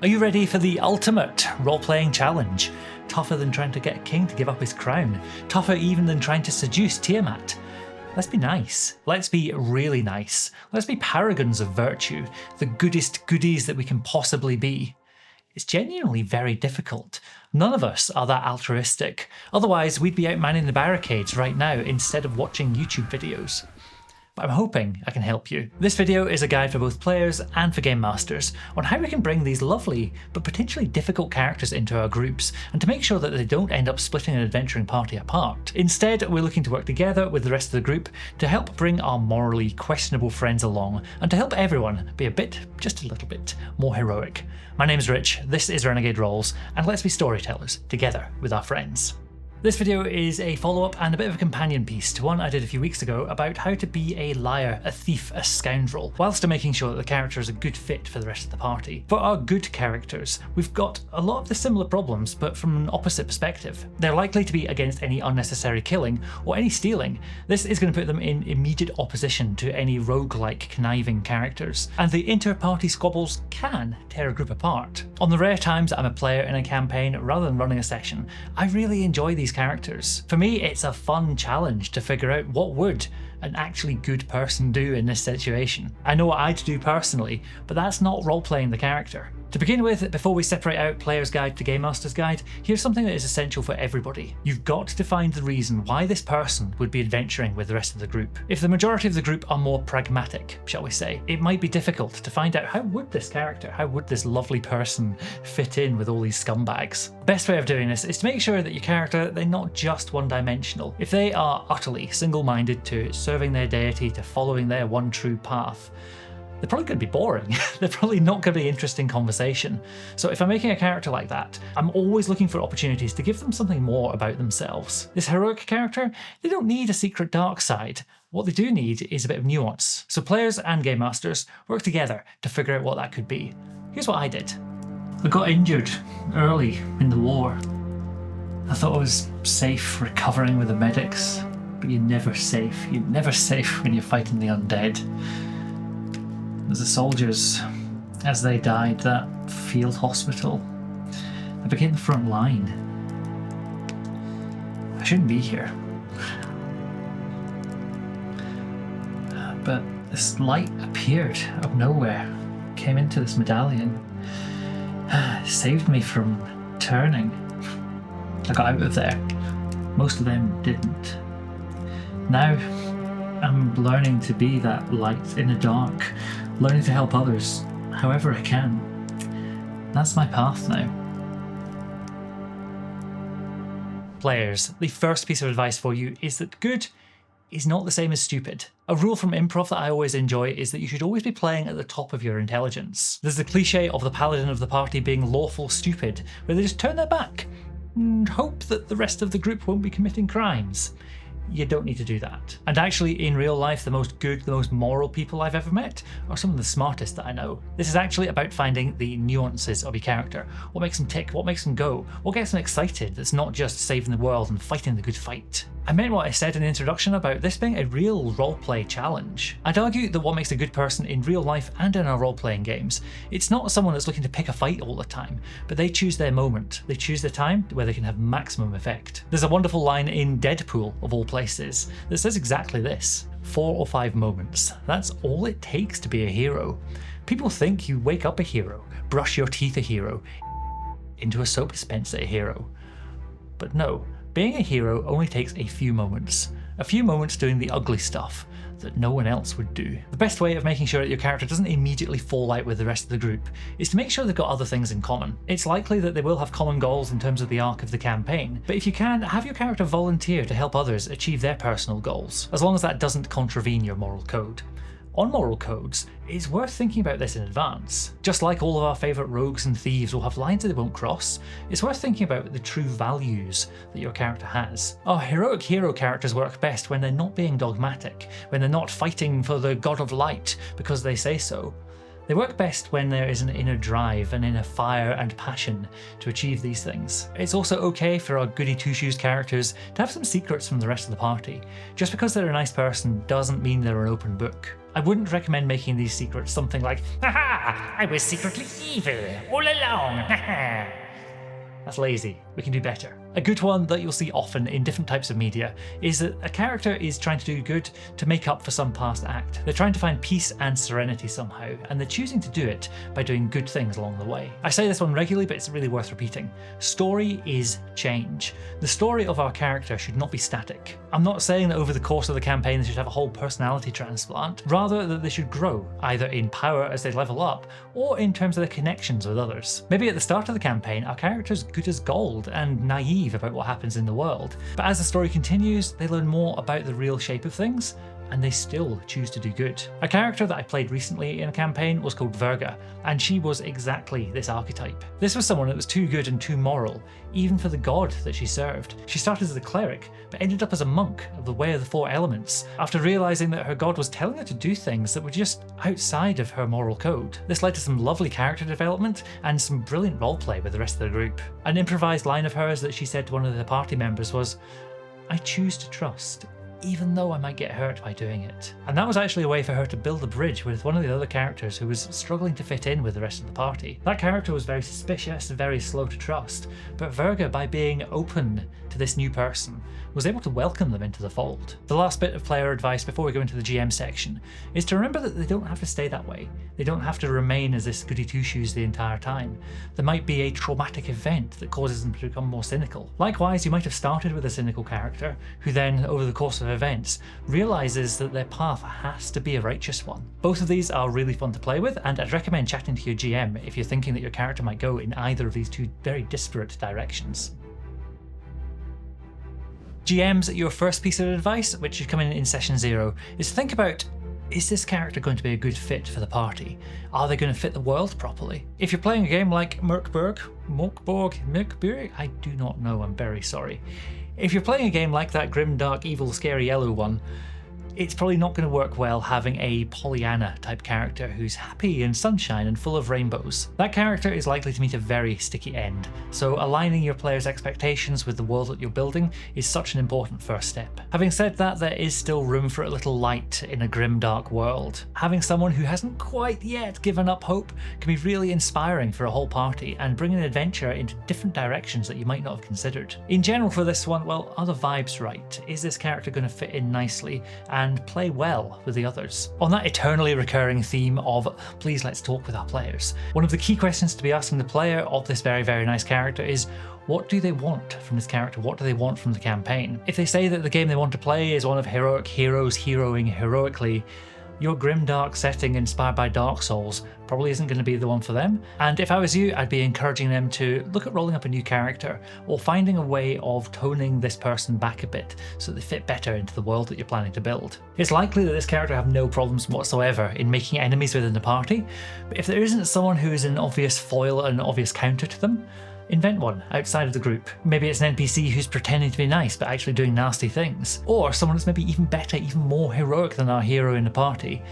Are you ready for the ultimate role-playing challenge? Tougher than trying to get a king to give up his crown. Tougher even than trying to seduce Tiamat. Let's be nice. Let's be really nice. Let's be paragons of virtue, the goodest goodies that we can possibly be. It's genuinely very difficult. None of us are that altruistic. Otherwise, we'd be out manning the barricades right now instead of watching YouTube videos. But I'm hoping I can help you. This video is a guide for both players and for game masters on how we can bring these lovely but potentially difficult characters into our groups and to make sure that they don't end up splitting an adventuring party apart. Instead, we're looking to work together with the rest of the group to help bring our morally questionable friends along and to help everyone be a bit, just a little bit, more heroic. My name's Rich, this is Renegade Rolls, and let's be storytellers together with our friends. This video is a follow-up and a bit of a companion piece to one I did a few weeks ago about how to be a liar, a thief, a scoundrel, whilst still making sure that the character is a good fit for the rest of the party. For our good characters, we've got a lot of the similar problems, but from an opposite perspective. They're likely to be against any unnecessary killing or any stealing. This is going to put them in immediate opposition to any roguelike conniving characters, and the inter-party squabbles can tear a group apart. On the rare times I'm a player in a campaign rather than running a session, I really enjoy these characters. For me, it's a fun challenge to figure out what would an actually good person do in this situation. I know what I'd do personally, but that's not role-playing the character. To begin with, before we separate out Player's Guide to Game Master's Guide, here's something that is essential for everybody. You've got to find the reason why this person would be adventuring with the rest of the group. If the majority of the group are more pragmatic, shall we say, it might be difficult to find out how would this character, how would this lovely person fit in with all these scumbags. The best way of doing this is to make sure that your character, they're not just one-dimensional. If they are utterly single-minded to serving their deity, to following their one true path, they're probably going to be boring. They're probably not going to be interesting conversation. So if I'm making a character like that, I'm always looking for opportunities to give them something more about themselves. This heroic character, they don't need a secret dark side. What they do need is a bit of nuance. So players and game masters work together to figure out what that could be. Here's what I did. I got injured early in the war. I thought I was safe recovering with the medics, but you're never safe. You're never safe when you're fighting the undead. As the soldiers, as they died, that field hospital, they became the front line. I shouldn't be here. But this light appeared out of nowhere, came into this medallion, saved me from turning. I got out of there. Most of them didn't. Now, I'm learning to be that light in the dark, learning to help others however I can. That's my path now. Players, the first piece of advice for you is that good is not the same as stupid. A rule from improv that I always enjoy is that you should always be playing at the top of your intelligence. There's the cliche of the paladin of the party being lawful stupid, where they just turn their back and hope that the rest of the group won't be committing crimes. You don't need to do that. And actually, in real life, the most good, the most moral people I've ever met are some of the smartest that I know. This is actually about finding the nuances of your character. What makes them tick? What makes them go? What gets them excited that's not just saving the world and fighting the good fight? I meant what I said in the introduction about this being a real roleplay challenge. I'd argue that what makes a good person in real life and in our role-playing games, it's not someone that's looking to pick a fight all the time, but they choose their moment. They choose the time where they can have maximum effect. There's a wonderful line in Deadpool, of all places, that says exactly this. 4 or 5 moments. That's all it takes to be a hero. People think you wake up a hero, brush your teeth a hero, into a soap dispenser a hero. But no. Being a hero only takes a few moments doing the ugly stuff that no one else would do. The best way of making sure that your character doesn't immediately fall out with the rest of the group is to make sure they've got other things in common. It's likely that they will have common goals in terms of the arc of the campaign, but if you can, have your character volunteer to help others achieve their personal goals, as long as that doesn't contravene your moral code. On moral codes, it's worth thinking about this in advance. Just like all of our favourite rogues and thieves will have lines that they won't cross, it's worth thinking about the true values that your character has. Our heroic hero characters work best when they're not being dogmatic, when they're not fighting for the god of light because they say so. They work best when there is an inner drive, an inner fire and passion to achieve these things. It's also okay for our goody two-shoes characters to have some secrets from the rest of the party. Just because they're a nice person doesn't mean they're an open book. I wouldn't recommend making these secrets something like, "Haha, I was secretly evil all along, haha." That's lazy. We can do better. A good one that you'll see often in different types of media is that a character is trying to do good to make up for some past act. They're trying to find peace and serenity somehow, and they're choosing to do it by doing good things along the way. I say this one regularly, but it's really worth repeating. Story is change. The story of our character should not be static. I'm not saying that over the course of the campaign they should have a whole personality transplant, rather that they should grow, either in power as they level up, or in terms of their connections with others. Maybe at the start of the campaign, our character's good as gold and naive about what happens in the world, but as the story continues, they learn more about the real shape of things, and they still choose to do good. A character that I played recently in a campaign was called Verga, and she was exactly this archetype. This was someone that was too good and too moral, even for the god that she served. She started as a cleric, but ended up as a monk of the Way of the Four Elements, after realising that her god was telling her to do things that were just outside of her moral code. This led to some lovely character development and some brilliant roleplay with the rest of the group. An improvised line of hers that she said to one of the party members was, "I choose to trust, even though I might get hurt by doing it." And that was actually a way for her to build a bridge with one of the other characters who was struggling to fit in with the rest of the party. That character was very suspicious and very slow to trust, but Verga, by being open to this new person, was able to welcome them into the fold. The last bit of player advice before we go into the GM section is to remember that they don't have to stay that way. They don't have to remain as this goody two-shoes the entire time. There might be a traumatic event that causes them to become more cynical. Likewise, you might have started with a cynical character who then, over the course of events, realizes that their path has to be a righteous one. Both of these are really fun to play with, and I'd recommend chatting to your GM if you're thinking that your character might go in either of these two very disparate directions. GMs, your first piece of advice, which should come in session 0, is think about, is this character going to be a good fit for the party? Are they going to fit the world properly? If you're playing a game like Merkborg, I do not know, I'm very sorry. If you're playing a game like that grim, dark, evil, scary yellow one, it's probably not going to work well having a Pollyanna type character who's happy and sunshine and full of rainbows. That character is likely to meet a very sticky end, so aligning your players' expectations with the world that you're building is such an important first step. Having said that, there is still room for a little light in a grim, dark world. Having someone who hasn't quite yet given up hope can be really inspiring for a whole party and bring an adventure into different directions that you might not have considered. In general for this one, well, are the vibes right? Is this character going to fit in nicely and play well with the others? On that eternally recurring theme of please let's talk with our players, one of the key questions to be asking the player of this very, very nice character is, what do they want from this character? What do they want from the campaign? If they say that the game they want to play is one of heroic heroes heroing heroically, your grim dark setting inspired by Dark Souls probably isn't going to be the one for them. And if I was you, I'd be encouraging them to look at rolling up a new character or finding a way of toning this person back a bit so that they fit better into the world that you're planning to build. It's likely that this character have no problems whatsoever in making enemies within the party, but if there isn't someone who is an obvious foil and an obvious counter to them, invent one outside of the group. Maybe it's an NPC who's pretending to be nice but actually doing nasty things. Or someone that's maybe even better, even more heroic than our hero in the party.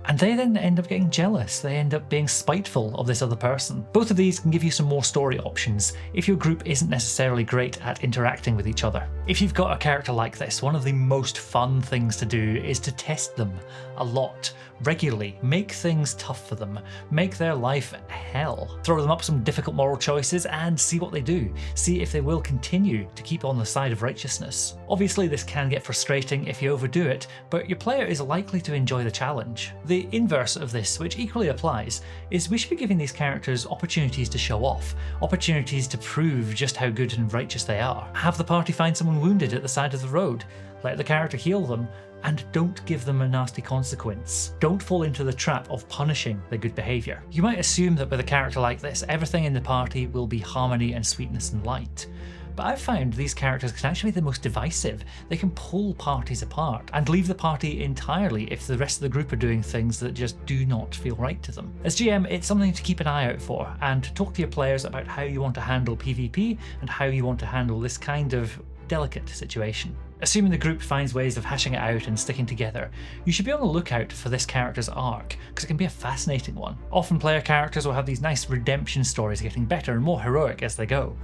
And they then end up getting jealous. They end up being spiteful of this other person. Both of these can give you some more story options if your group isn't necessarily great at interacting with each other. If you've got a character like this, one of the most fun things to do is to test them a lot, regularly. Make things tough for them. Make their life hell. Throw them up some difficult moral choices and see what they do. See if they will continue to keep on the side of righteousness. Obviously this can get frustrating if you overdo it, but your player is likely to enjoy the challenge. The inverse of this, which equally applies, is we should be giving these characters opportunities to show off, opportunities to prove just how good and righteous they are. Have the party find someone wounded at the side of the road, let the character heal them, and don't give them a nasty consequence. Don't fall into the trap of punishing their good behaviour. You might assume that with a character like this, everything in the party will be harmony and sweetness and light. But I've found these characters can actually be the most divisive. They can pull parties apart and leave the party entirely if the rest of the group are doing things that just do not feel right to them. As GM, it's something to keep an eye out for and talk to your players about how you want to handle PvP and how you want to handle this kind of delicate situation. Assuming the group finds ways of hashing it out and sticking together, you should be on the lookout for this character's arc, because it can be a fascinating one. Often player characters will have these nice redemption stories getting better and more heroic as they go.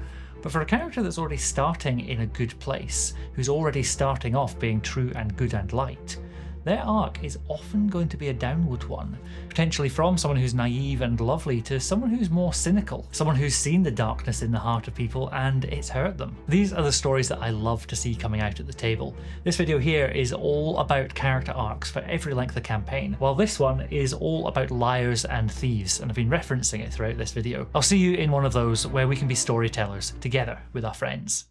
But for a character that's already starting in a good place, who's already starting off being true and good and light, their arc is often going to be a downward one, potentially from someone who's naive and lovely to someone who's more cynical, someone who's seen the darkness in the heart of people and it's hurt them. These are the stories that I love to see coming out at the table. This video here is all about character arcs for every length of campaign, while this one is all about liars and thieves, and I've been referencing it throughout this video. I'll see you in one of those where we can be storytellers together with our friends.